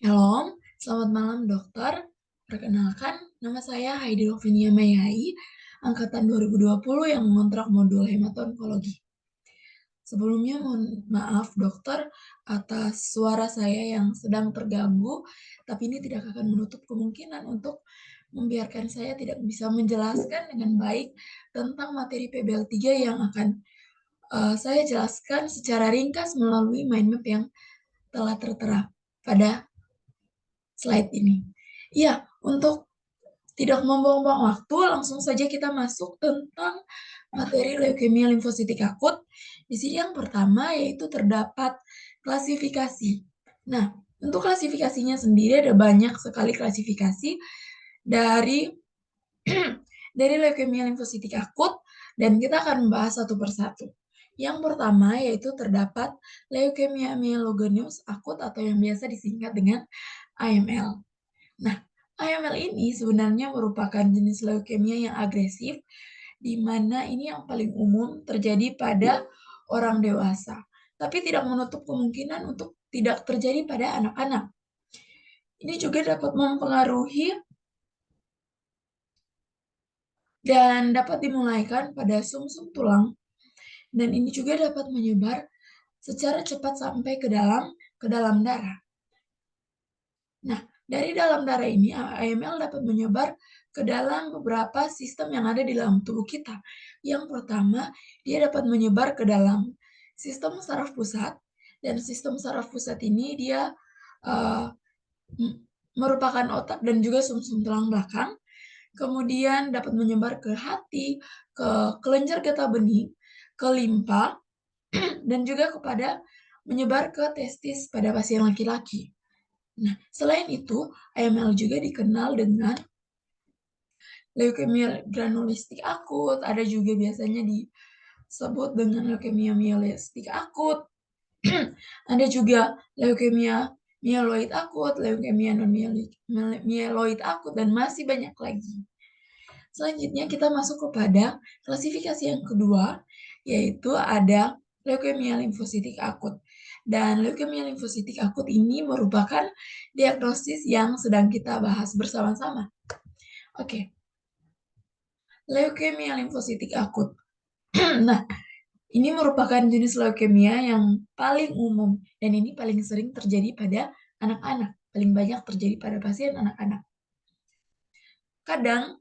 Halo, selamat malam dokter. Perkenalkan, nama saya Heidi Lovinia Mayai, angkatan 2020 yang mengontrak modul hemato-onkologi. Sebelumnya mohon maaf dokter atas suara saya yang sedang terganggu, tapi ini tidak akan menutup kemungkinan untuk membiarkan saya tidak bisa menjelaskan dengan baik tentang materi PBL 3 yang akan saya jelaskan secara ringkas melalui mind map yang telah tertera pada slide ini. Iya, untuk tidak membuang-buang waktu, langsung saja kita masuk tentang materi leukemia limfositik akut. Di sini yang pertama yaitu terdapat klasifikasi. Nah, untuk klasifikasinya sendiri ada banyak sekali klasifikasi dari dari leukemia limfositik akut dan kita akan membahas satu persatu. Yang pertama yaitu terdapat leukemia myelogenous akut atau yang biasa disingkat dengan AML. Nah, AML ini sebenarnya merupakan jenis leukemia yang agresif, di mana ini yang paling umum terjadi pada orang dewasa, tapi tidak menutup kemungkinan untuk tidak terjadi pada anak-anak. Ini juga dapat mempengaruhi dan dapat dimulaikan pada sumsum tulang, dan ini juga dapat menyebar secara cepat sampai ke dalam darah. Nah, dari dalam darah ini AML dapat menyebar ke dalam beberapa sistem yang ada di dalam tubuh kita. Yang pertama, dia dapat menyebar ke dalam sistem saraf pusat, dan sistem saraf pusat ini dia uh, merupakan otak dan juga sumsum tulang belakang. Kemudian dapat menyebar ke hati, ke kelenjar getah bening, ke limpa, dan juga menyebar ke testis pada pasien laki-laki. Nah, selain itu, AML juga dikenal dengan leukemia granulistik akut, ada juga biasanya disebut dengan leukemia mieloistik akut, ada juga leukemia mieloid akut, leukemia non-mieloid akut, dan masih banyak lagi. Selanjutnya kita masuk kepada klasifikasi yang kedua, yaitu ada leukemia limfositik akut. Dan leukemia limfositik akut ini merupakan diagnosis yang sedang kita bahas bersama-sama. Oke, leukemia limfositik akut. Nah, ini merupakan jenis leukemia yang paling umum dan ini paling sering terjadi pada anak-anak, paling banyak terjadi pada pasien anak-anak. Kadang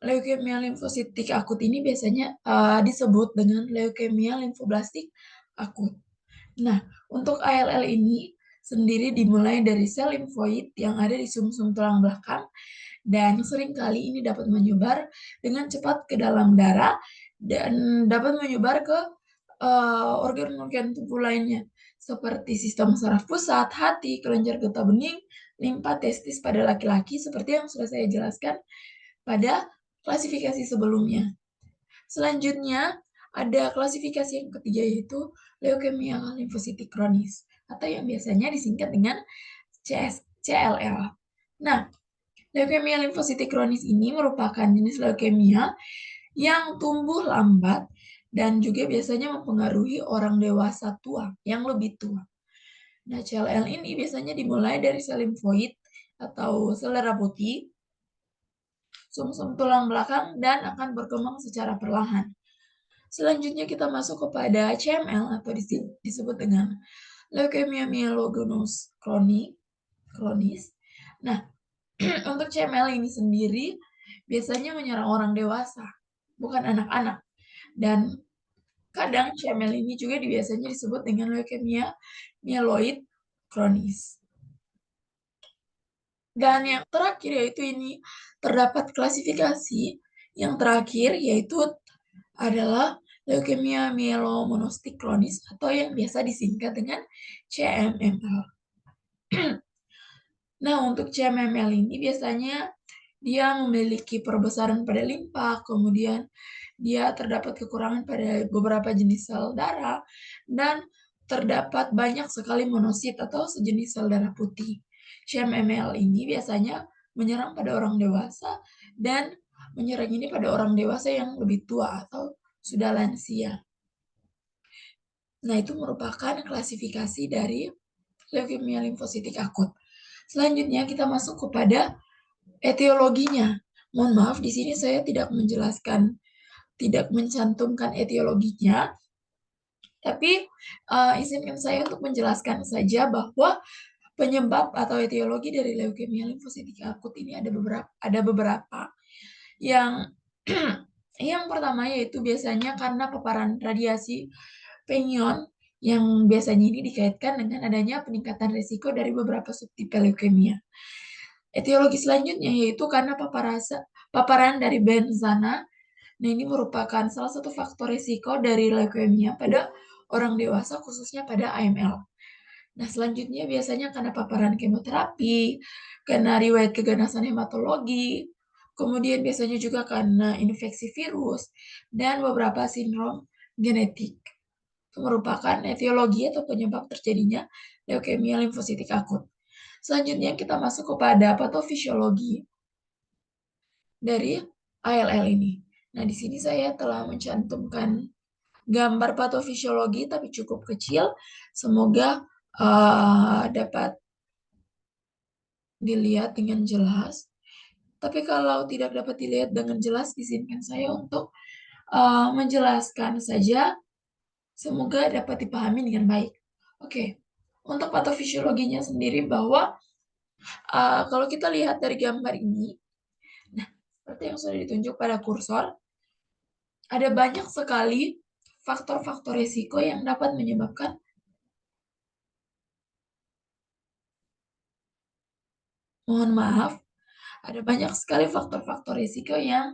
leukemia limfositik akut ini biasanya disebut dengan leukemia limfoblastik akut. Nah, untuk ALL ini sendiri dimulai dari sel limfoid yang ada di sumsum tulang belakang dan seringkali ini dapat menyebar dengan cepat ke dalam darah dan dapat menyebar ke organ-organ tubuh lainnya seperti sistem saraf pusat, hati, kelenjar getah bening, limpa, testis pada laki-laki seperti yang sudah saya jelaskan pada klasifikasi sebelumnya. Selanjutnya, ada klasifikasi yang ketiga yaitu leukemia limfositik kronis atau yang biasanya disingkat dengan CLL. Nah, leukemia limfositik kronis ini merupakan jenis leukemia yang tumbuh lambat dan juga biasanya mempengaruhi orang dewasa tua, yang lebih tua. Nah, CLL ini biasanya dimulai dari sel limfoid atau sel darah putih, sumsum tulang belakang, dan akan berkembang secara perlahan. Selanjutnya kita masuk kepada CML atau disebut dengan leukemia myelogenous kronis. Nah, untuk CML ini sendiri biasanya menyerang orang dewasa, bukan anak-anak. Dan kadang CML ini juga biasanya disebut dengan leukemia myeloid kronis. Dan yang terakhir yaitu ini terdapat klasifikasi yang terakhir yaitu adalah leukemia myelomonostik kronis atau yang biasa disingkat dengan CMML. Nah, untuk CMML ini biasanya dia memiliki perbesaran pada limpa, kemudian dia terdapat kekurangan pada beberapa jenis sel darah, dan terdapat banyak sekali monosit atau sejenis sel darah putih. CMML ini biasanya menyerang pada orang dewasa dan menyerang ini pada orang dewasa yang lebih tua atau sudah lansia. Nah, itu merupakan klasifikasi dari leukemia limfositik akut. Selanjutnya kita masuk kepada etiologinya. Mohon maaf, di sini saya tidak mencantumkan etiologinya, tapi izinkan saya untuk menjelaskan saja bahwa penyebab atau etiologi dari leukemia limfositik akut ini ada beberapa. Yang yang pertama yaitu biasanya karena paparan radiasi Penion yang biasanya ini dikaitkan dengan adanya peningkatan risiko dari beberapa subtipe leukemia. Etiologi selanjutnya yaitu karena paparan dari benzana. Nah, ini merupakan salah satu faktor risiko dari leukemia pada orang dewasa, khususnya pada AML. Nah, selanjutnya biasanya karena paparan kemoterapi, karena riwayat keganasan hematologi, kemudian biasanya juga karena infeksi virus, dan beberapa sindrom genetik. Itu merupakan etiologi atau penyebab terjadinya leukemia limfositik akut. Selanjutnya kita masuk kepada patofisiologi dari ALL ini. Nah, di sini saya telah mencantumkan gambar patofisiologi tapi cukup kecil. Semoga dapat dilihat dengan jelas. Tapi kalau tidak dapat dilihat dengan jelas, izinkan saya untuk menjelaskan saja. Semoga dapat dipahami dengan baik. Oke, untuk patofisiologinya sendiri bahwa kalau kita lihat dari gambar ini, nah seperti yang sudah ditunjuk pada kursor, ada banyak sekali faktor-faktor risiko yang dapat menyebabkan, mohon maaf, ada banyak sekali faktor-faktor risiko yang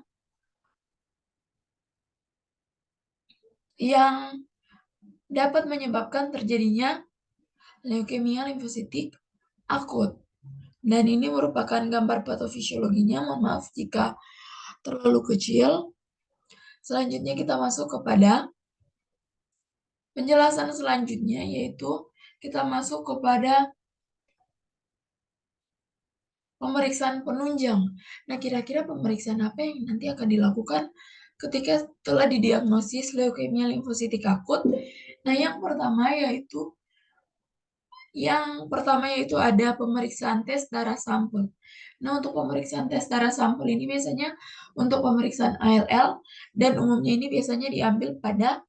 dapat menyebabkan terjadinya leukemia limfositik akut. Dan ini merupakan gambar patofisiologinya, mohon maaf jika terlalu kecil. Selanjutnya kita masuk kepada penjelasan selanjutnya, yaitu kita masuk kepada pemeriksaan penunjang. Nah, kira-kira pemeriksaan apa yang nanti akan dilakukan ketika telah didiagnosis leukemia limfositik akut? Nah, yang pertama yaitu ada pemeriksaan tes darah sampel. Nah, untuk pemeriksaan tes darah sampel ini biasanya untuk pemeriksaan ALL dan umumnya ini biasanya diambil pada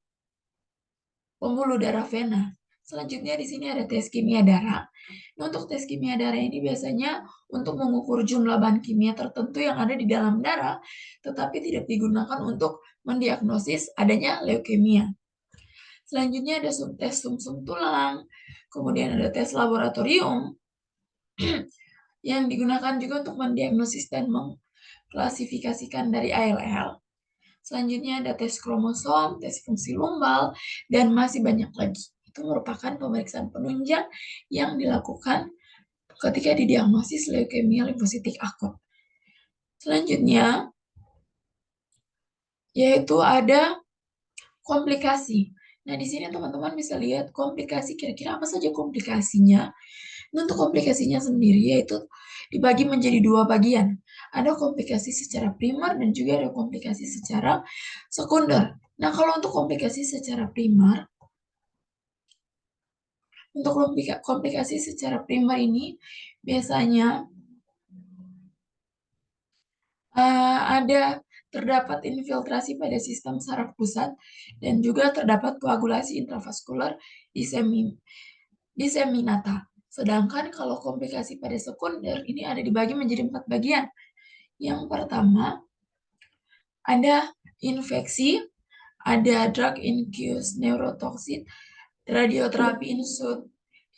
pembuluh darah vena. Selanjutnya di sini ada tes kimia darah. Nah, untuk tes kimia darah ini biasanya untuk mengukur jumlah bahan kimia tertentu yang ada di dalam darah, tetapi tidak digunakan untuk mendiagnosis adanya leukemia. Selanjutnya ada tes sumsum tulang, kemudian ada tes laboratorium yang digunakan juga untuk mendiagnosis dan mengklasifikasikan dari ALL. Selanjutnya ada tes kromosom, tes fungsi lumbal, dan masih banyak lagi. Itu merupakan pemeriksaan penunjang yang dilakukan ketika didiagnosis leukemia limfositik akut. Selanjutnya, yaitu ada komplikasi. Nah, di sini teman-teman bisa lihat komplikasi, kira-kira apa saja komplikasinya. Nah, untuk komplikasinya sendiri yaitu dibagi menjadi dua bagian. Ada komplikasi secara primer dan juga ada komplikasi secara sekunder. Nah, kalau untuk komplikasi secara primer, untuk komplikasi secara primer ini biasanya terdapat infiltrasi pada sistem saraf pusat dan juga terdapat koagulasi intravaskular diseminata. Sedangkan kalau komplikasi pada sekunder ini ada dibagi menjadi 4 bagian. Yang pertama, ada infeksi, ada drug-induced neurotoxin, radioterapi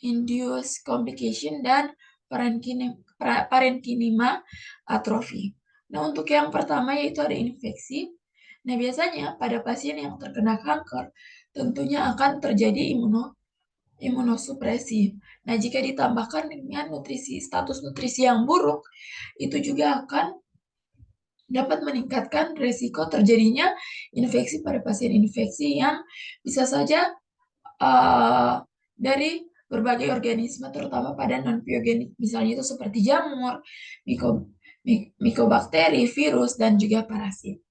induced complication, dan parenchyma atrofi. Nah, untuk yang pertama yaitu ada infeksi. Nah, biasanya pada pasien yang terkena kanker, tentunya akan terjadi imunosupresi. Nah, jika ditambahkan dengan status nutrisi yang buruk, itu juga akan dapat meningkatkan risiko terjadinya infeksi pada pasien infeksi yang bisa saja dari berbagai organisme, terutama pada non-biogenik, misalnya itu seperti jamur, mikobakteri, virus, dan juga parasit.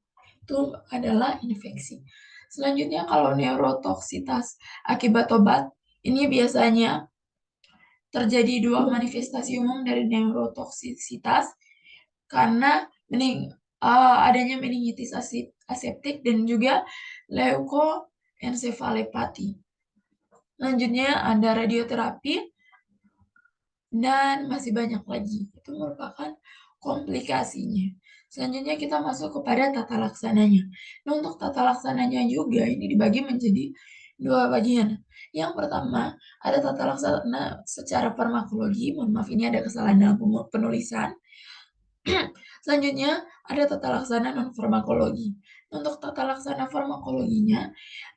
Itu adalah infeksi. Selanjutnya, kalau neurotoksitas akibat obat, ini biasanya terjadi 2 manifestasi umum dari neurotoksisitas karena adanya meningitis aseptik dan juga leukoencefalepati. Selanjutnya ada radioterapi dan masih banyak lagi. Itu merupakan komplikasinya. Selanjutnya kita masuk kepada tata laksananya. Nah, untuk tata laksananya juga ini dibagi menjadi 2 bagian. Yang pertama, ada tata laksana secara farmakologi. Mohon maaf, ini ada kesalahan dalam penulisan. Selanjutnya, ada tata laksana non-farmakologi. Untuk tata laksana farmakologinya,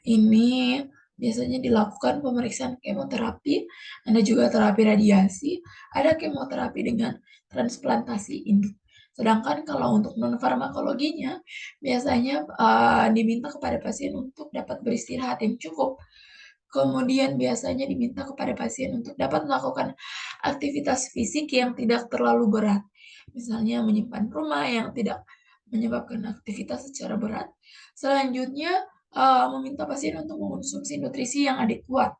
ini biasanya dilakukan pemeriksaan kemoterapi, ada juga terapi radiasi, ada kemoterapi dengan transplantasi induk. Sedangkan kalau untuk non-farmakologinya, biasanya diminta kepada pasien untuk dapat beristirahat yang cukup. Kemudian biasanya diminta kepada pasien untuk dapat melakukan aktivitas fisik yang tidak terlalu berat. Misalnya menyimpan rumah yang tidak menyebabkan aktivitas secara berat. Selanjutnya, meminta pasien untuk mengonsumsi nutrisi yang adekuat.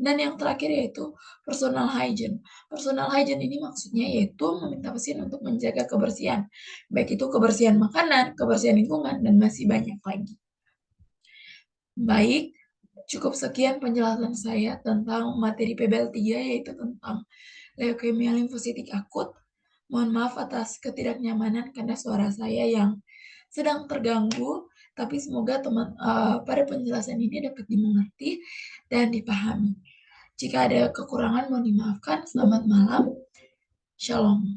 Dan yang terakhir yaitu personal hygiene. Personal hygiene ini maksudnya yaitu meminta pasien untuk menjaga kebersihan, baik itu kebersihan makanan, kebersihan lingkungan, dan masih banyak lagi. Baik, cukup sekian penjelasan saya tentang materi PBL 3 yaitu tentang leukemia limfositik akut. Mohon maaf atas ketidaknyamanan karena suara saya yang sedang terganggu, tapi semoga pada penjelasan ini dapat dimengerti dan dipahami. Jika ada kekurangan mohon dimaafkan. Selamat malam. Shalom.